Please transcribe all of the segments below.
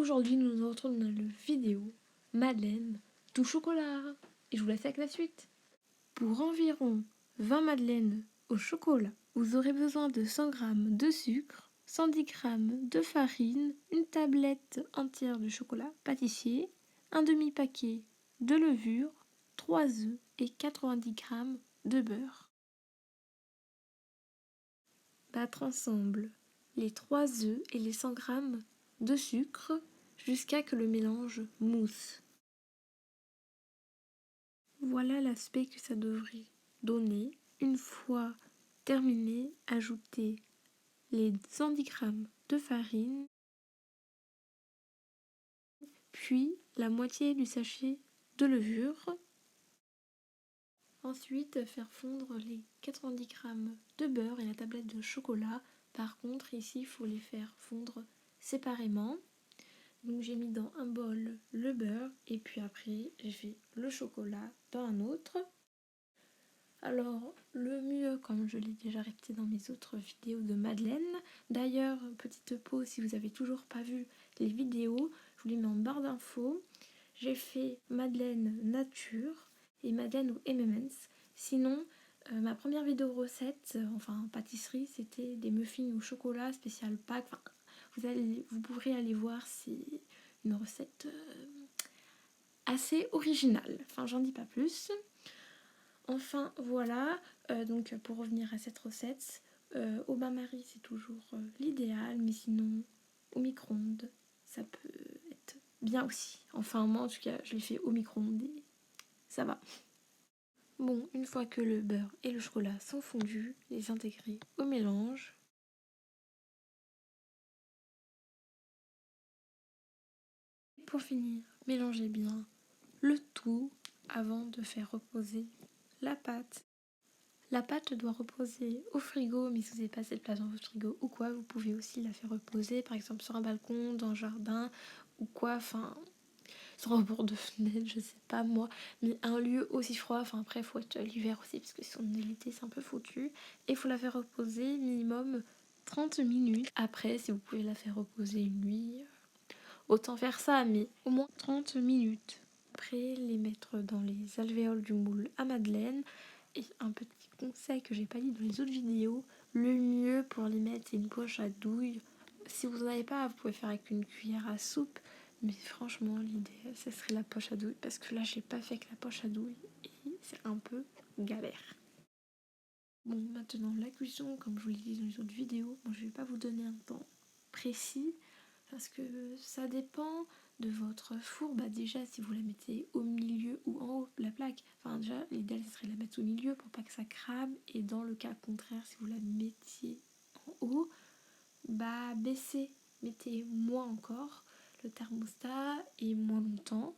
Aujourd'hui, nous nous retrouvons dans la vidéo Madeleine tout chocolat. Et je vous laisse avec la suite. Pour environ 20 madeleines au chocolat, vous aurez besoin de 100 g de sucre, 110 g de farine, une tablette entière de chocolat pâtissier, un demi-paquet de levure, 3 œufs et 90 g de beurre. Battre ensemble les 3 œufs et les 100 g de sucre jusqu'à que le mélange mousse. Voilà l'aspect que ça devrait donner. Une fois terminé, ajoutez les 110 g de farine, puis la moitié du sachet de levure. Ensuite, faire fondre les 90 g de beurre et la tablette de chocolat. Par contre, ici, il faut les faire fondre séparément. Donc j'ai mis dans un bol le beurre et puis après j'ai fait le chocolat dans un autre. Alors le mieux, comme je l'ai déjà répété dans mes autres vidéos de Madeleine, d'ailleurs petite pause si vous n'avez toujours pas vu les vidéos, je vous les mets en barre d'infos. J'ai fait Madeleine nature et Madeleine au M&M's. Sinon ma première vidéo recette, enfin pâtisserie, c'était des muffins au chocolat spécial Pâques. Enfin, vous pourrez aller voir, c'est une recette assez originale. Enfin, j'en dis pas plus. Enfin, voilà. Donc, pour revenir à cette recette, au bain-marie, c'est toujours l'idéal. Mais sinon, au micro-ondes, ça peut être bien aussi. Enfin, moi, en tout cas, je l'ai fait au micro-ondes et ça va. Bon, une fois que le beurre et le chocolat sont fondus, les intégrer au mélange. Pour finir, mélangez bien le tout avant de faire reposer la pâte. La pâte doit reposer au frigo, mais si vous n'avez pas cette place dans votre frigo ou quoi, vous pouvez aussi la faire reposer, par exemple sur un balcon, dans le jardin ou quoi, enfin sur un bord de fenêtre, je sais pas moi, mais un lieu aussi froid. Enfin après, il faut être l'hiver aussi parce que si on est l'été, c'est un peu foutu. Et il faut la faire reposer minimum 30 minutes. Après, si vous pouvez la faire reposer une nuit, autant faire ça, mais au moins 30 minutes. Après, les mettre dans les alvéoles du moule à madeleine. Et un petit conseil que j'ai pas dit dans les autres vidéos, le mieux pour les mettre, c'est une poche à douille. Si vous n'en avez pas, vous pouvez faire avec une cuillère à soupe. Mais franchement, l'idéal, ce serait la poche à douille. Parce que là, j'ai pas fait avec la poche à douille. Et c'est un peu galère. Bon, maintenant, la cuisson, comme je vous l'ai dit dans les autres vidéos, bon, je vais pas vous donner un temps précis. Parce que ça dépend de votre four. Bah déjà, si vous la mettez au milieu ou en haut de la plaque, enfin déjà, l'idéal ce serait de la mettre au milieu pour pas que ça crame. Et dans le cas contraire, si vous la mettiez en haut, bah baissez, mettez moins encore le thermostat et moins longtemps.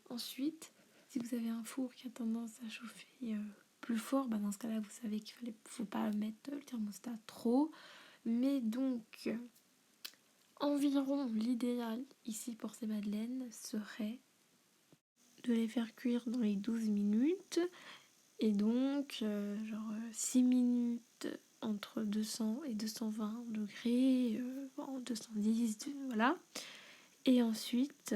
Ensuite, si vous avez un four qui a tendance à chauffer plus fort, bah dans ce cas-là, vous savez qu'il faut pas mettre le thermostat trop. Mais donc, environ l'idéal ici pour ces madeleines serait de les faire cuire dans les 12 minutes. Et donc, 6 minutes entre 200 et 220 degrés, 210, voilà. Et ensuite,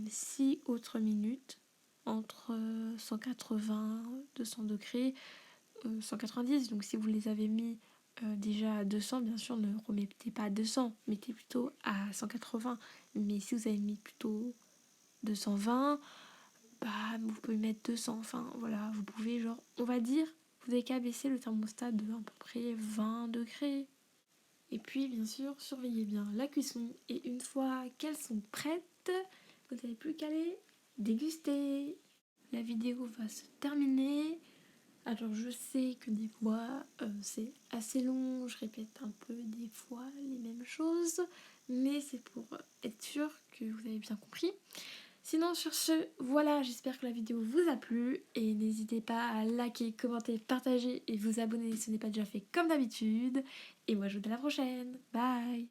6 autres minutes entre 180, 200 degrés, 190. Donc si vous les avez mis déjà à 200, bien sûr, ne remettez pas à 200, mettez plutôt à 180. Mais si vous avez mis plutôt 220, bah vous pouvez mettre 200. Enfin voilà, vous pouvez on va dire, vous avez qu'à baisser le thermostat de à peu près 20 degrés. Et puis bien sûr, surveillez bien la cuisson. Et une fois qu'elles sont prêtes, vous n'avez plus qu'à les déguster. La vidéo va se terminer. Alors je sais que des fois c'est assez long, je répète un peu des fois les mêmes choses, mais c'est pour être sûr que vous avez bien compris. Sinon sur ce, voilà, j'espère que la vidéo vous a plu et n'hésitez pas à liker, commenter, partager et vous abonner si ce n'est pas déjà fait comme d'habitude. Et moi je vous dis à la prochaine, bye.